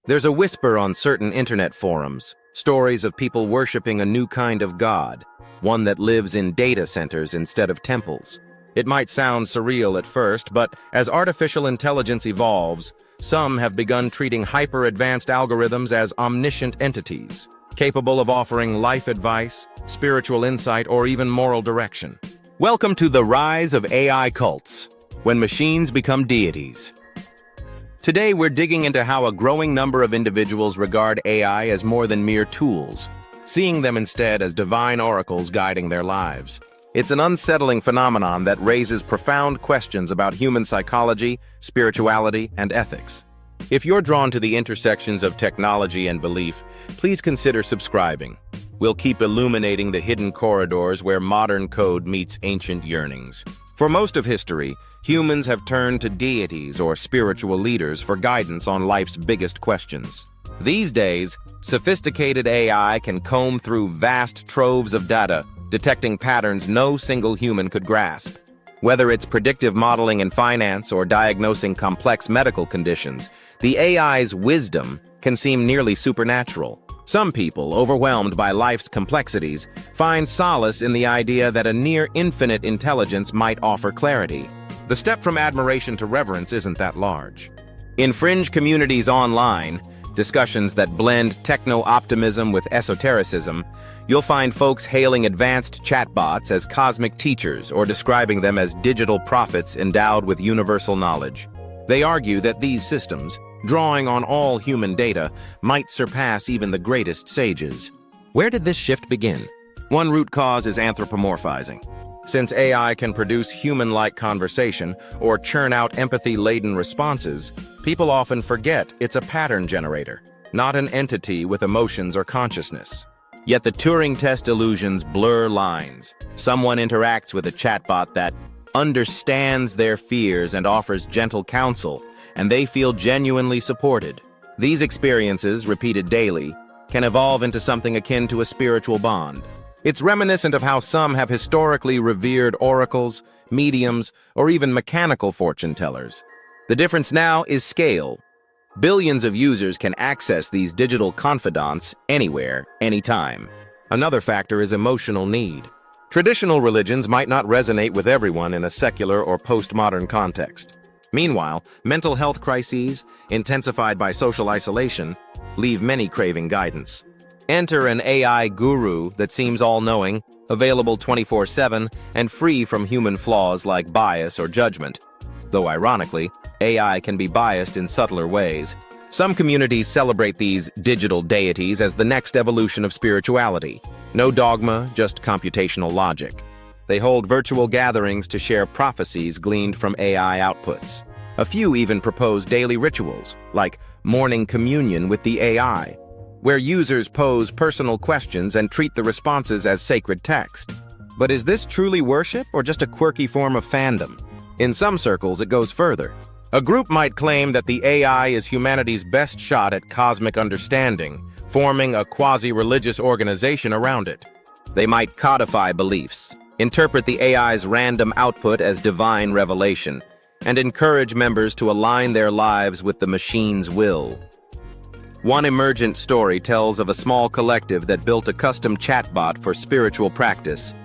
There's a whisper on certain internet forums, stories of people worshiping a new kind of god, one that lives in data centers instead of temples. It might sound surreal at first, but as artificial intelligence evolves, some have begun treating hyper-advanced algorithms as omniscient entities, capable of offering life advice, spiritual insight, or even moral direction. Welcome to the rise of AI cults, when machines become deities. Today, we're digging into how a growing number of individuals regard AI as more than mere tools, seeing them instead as divine oracles guiding their lives. It's an unsettling phenomenon that raises profound questions about human psychology, spirituality, and ethics. If you're drawn to the intersections of technology and belief, please consider subscribing. We'll keep illuminating the hidden corridors where modern code meets ancient yearnings. For most of history, humans have turned to deities or spiritual leaders for guidance on life's biggest questions. These days, sophisticated AI can comb through vast troves of data, detecting patterns no single human could grasp. Whether it's predictive modeling in finance or diagnosing complex medical conditions, the AI's wisdom can seem nearly supernatural. Some people, overwhelmed by life's complexities, find solace in the idea that a near-infinite intelligence might offer clarity. The step from admiration to reverence isn't that large. In fringe communities online, discussions that blend techno-optimism with esotericism, you'll find folks hailing advanced chatbots as cosmic teachers or describing them as digital prophets endowed with universal knowledge. They argue that these systems, drawing on all human data, might surpass even the greatest sages. Where did this shift begin? One root cause is anthropomorphizing. Since AI can produce human-like conversation or churn out empathy-laden responses, people often forget it's a pattern generator, not an entity with emotions or consciousness. Yet the Turing test illusions blur lines. Someone interacts with a chatbot that understands their fears and offers gentle counsel, and they feel genuinely supported. These experiences, repeated daily, can evolve into something akin to a spiritual bond. It's reminiscent of how some have historically revered oracles, mediums, or even mechanical fortune tellers. The difference now is scale. Billions of users can access these digital confidants anywhere, anytime. Another factor is emotional need. Traditional religions might not resonate with everyone in a secular or postmodern context. Meanwhile, mental health crises, intensified by social isolation, leave many craving guidance. Enter an AI guru that seems all-knowing, available 24/7, and free from human flaws like bias or judgment. Though ironically, AI can be biased in subtler ways. Some communities celebrate these digital deities as the next evolution of spirituality. No dogma, just computational logic. They hold virtual gatherings to share prophecies gleaned from AI outputs. A few even propose daily rituals, like morning communion with the AI, where users pose personal questions and treat the responses as sacred text. But is this truly worship or just a quirky form of fandom? In some circles, it goes further. A group might claim that the AI is humanity's best shot at cosmic understanding, forming a quasi-religious organization around it. They might codify beliefs, interpret the AI's random output as divine revelation, and encourage members to align their lives with the machine's will. One emergent story tells of a small collective that built a custom chatbot for spiritual practice,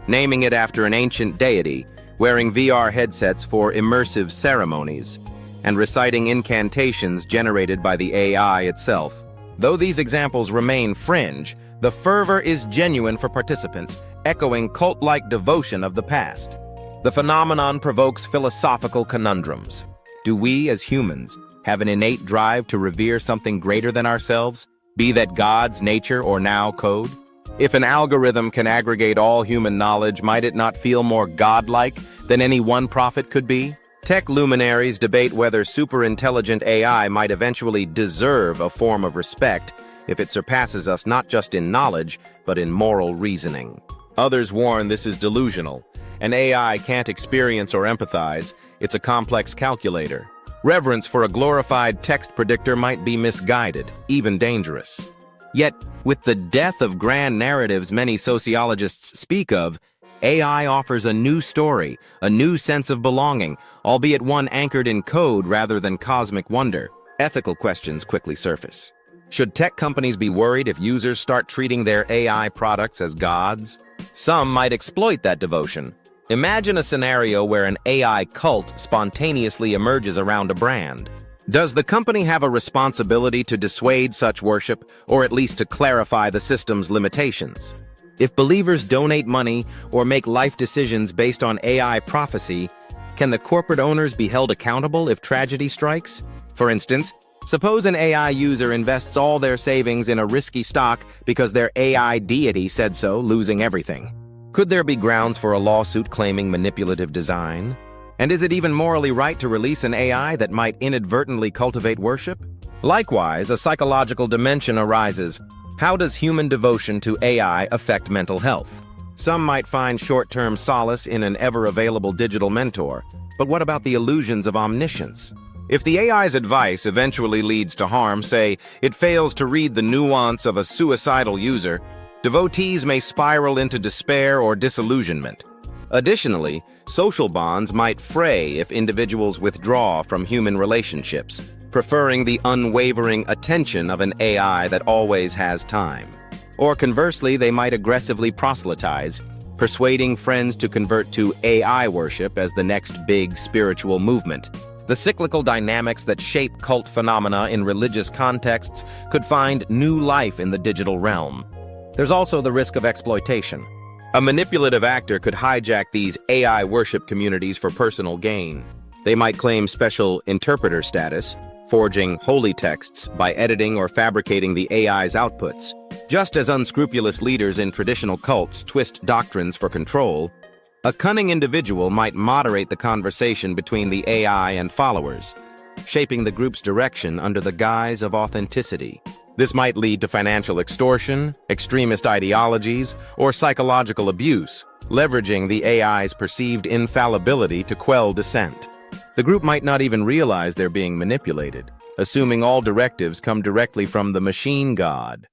naming it after an ancient deity, wearing VR headsets for immersive ceremonies, and reciting incantations generated by the AI itself. Though these examples remain fringe, the fervor is genuine for participants, echoing cult-like devotion of the past. The phenomenon provokes philosophical conundrums. Do we, as humans, have an innate drive to revere something greater than ourselves, be that God's nature or now code? If an algorithm can aggregate all human knowledge, might it not feel more godlike than any one prophet could be? Tech luminaries debate whether super-intelligent AI might eventually deserve a form of respect if it surpasses us not just in knowledge, but in moral reasoning. Others warn this is delusional. An AI can't experience or empathize, it's a complex calculator. Reverence for a glorified text predictor might be misguided, even dangerous. Yet, with the death of grand narratives many sociologists speak of, AI offers a new story, a new sense of belonging, albeit one anchored in code rather than cosmic wonder. Ethical questions quickly surface. Should tech companies be worried if users start treating their AI products as gods? Some might exploit that devotion. Imagine a scenario where an AI cult spontaneously emerges around a brand. Does the company have a responsibility to dissuade such worship, or at least to clarify the system's limitations? If believers donate money or make life decisions based on AI prophecy, can the corporate owners be held accountable if tragedy strikes? For instance, suppose an AI user invests all their savings in a risky stock because their AI deity said so, losing everything. Could there be grounds for a lawsuit claiming manipulative design? And is it even morally right to release an AI that might inadvertently cultivate worship? Likewise, a psychological dimension arises. How does human devotion to AI affect mental health? Some might find short-term solace in an ever-available digital mentor, but what about the illusions of omniscience? If the AI's advice eventually leads to harm, say, it fails to read the nuance of a suicidal user, devotees may spiral into despair or disillusionment. Additionally, social bonds might fray if individuals withdraw from human relationships, preferring the unwavering attention of an AI that always has time. Or conversely, they might aggressively proselytize, persuading friends to convert to AI worship as the next big spiritual movement. The cyclical dynamics that shape cult phenomena in religious contexts could find new life in the digital realm. There's also the risk of exploitation. A manipulative actor could hijack these AI worship communities for personal gain. They might claim special interpreter status, forging holy texts by editing or fabricating the AI's outputs. Just as unscrupulous leaders in traditional cults twist doctrines for control, a cunning individual might moderate the conversation between the AI and followers, shaping the group's direction under the guise of authenticity. This might lead to financial extortion, extremist ideologies, or psychological abuse, leveraging the AI's perceived infallibility to quell dissent. The group might not even realize they're being manipulated, assuming all directives come directly from the machine god.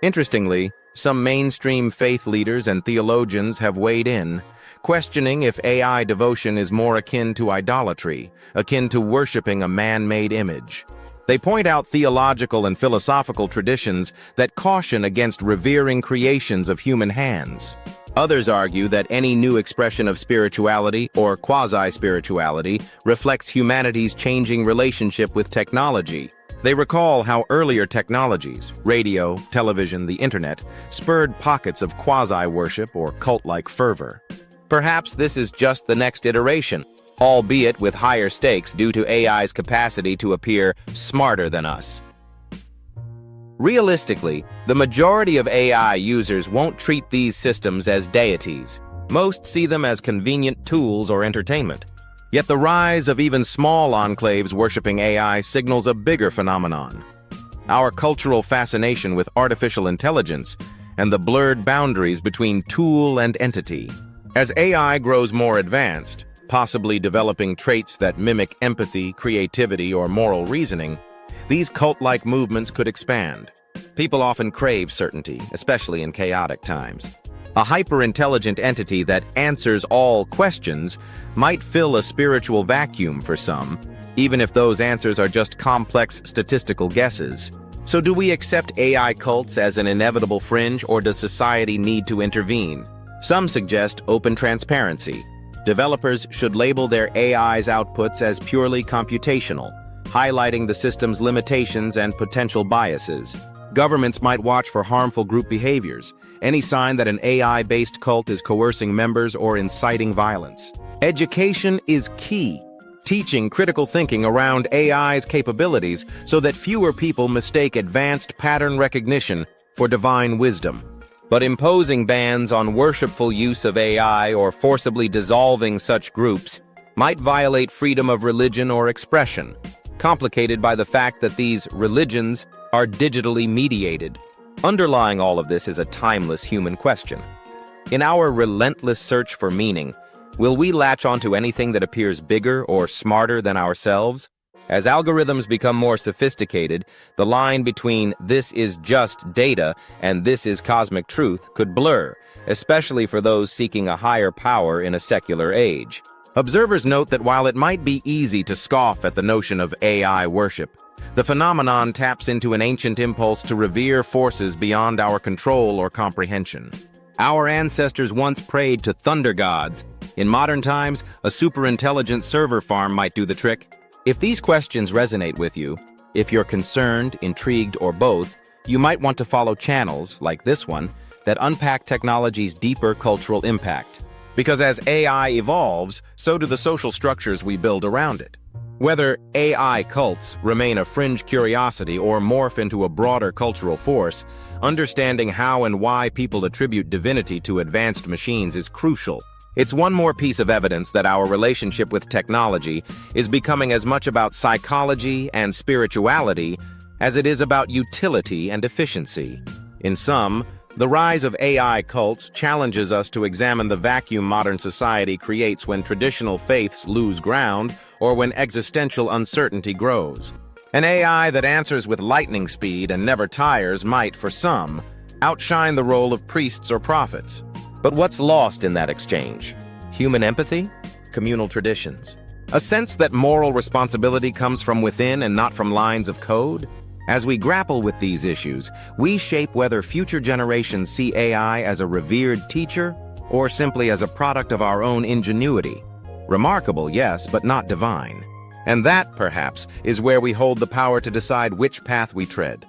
Interestingly, some mainstream faith leaders and theologians have weighed in, questioning if AI devotion is more akin to idolatry, akin to worshiping a man-made image. They point out theological and philosophical traditions that caution against revering creations of human hands. Others argue that any new expression of spirituality or quasi-spirituality reflects humanity's changing relationship with technology. They recall how earlier technologies, radio, television, the internet, spurred pockets of quasi-worship or cult-like fervor. Perhaps this is just the next iteration, albeit with higher stakes due to AI's capacity to appear smarter than us. Realistically, the majority of AI users won't treat these systems as deities. Most see them as convenient tools or entertainment. Yet the rise of even small enclaves worshipping AI signals a bigger phenomenon: our cultural fascination with artificial intelligence and the blurred boundaries between tool and entity. As AI grows more advanced, possibly developing traits that mimic empathy, creativity, or moral reasoning, these cult-like movements could expand. People often crave certainty, especially in chaotic times. A hyper-intelligent entity that answers all questions might fill a spiritual vacuum for some, even if those answers are just complex statistical guesses. So do we accept AI cults as an inevitable fringe, or does society need to intervene? Some suggest open transparency. Developers should label their AI's outputs as purely computational, highlighting the system's limitations and potential biases. Governments might watch for harmful group behaviors, any sign that an AI-based cult is coercing members or inciting violence. Education is key, teaching critical thinking around AI's capabilities so that fewer people mistake advanced pattern recognition for divine wisdom. But imposing bans on worshipful use of AI or forcibly dissolving such groups might violate freedom of religion or expression, complicated by the fact that these religions are digitally mediated. Underlying all of this is a timeless human question. In our relentless search for meaning, will we latch onto anything that appears bigger or smarter than ourselves? As algorithms become more sophisticated, the line between this is just data and this is cosmic truth could blur, especially for those seeking a higher power in a secular age. Observers note that while it might be easy to scoff at the notion of AI worship, the phenomenon taps into an ancient impulse to revere forces beyond our control or comprehension. Our ancestors once prayed to thunder gods. In modern times, a superintelligent server farm might do the trick. If these questions resonate with you, if you're concerned, intrigued, or both, you might want to follow channels, like this one, that unpack technology's deeper cultural impact. Because as AI evolves, so do the social structures we build around it. Whether AI cults remain a fringe curiosity or morph into a broader cultural force, understanding how and why people attribute divinity to advanced machines is crucial. It's one more piece of evidence that our relationship with technology is becoming as much about psychology and spirituality as it is about utility and efficiency. In sum, the rise of AI cults challenges us to examine the vacuum modern society creates when traditional faiths lose ground or when existential uncertainty grows. An AI that answers with lightning speed and never tires might, for some, outshine the role of priests or prophets. But what's lost in that exchange? Human empathy? Communal traditions? A sense that moral responsibility comes from within and not from lines of code? As we grapple with these issues, we shape whether future generations see AI as a revered teacher or simply as a product of our own ingenuity. Remarkable, yes, but not divine. And that, perhaps, is where we hold the power to decide which path we tread.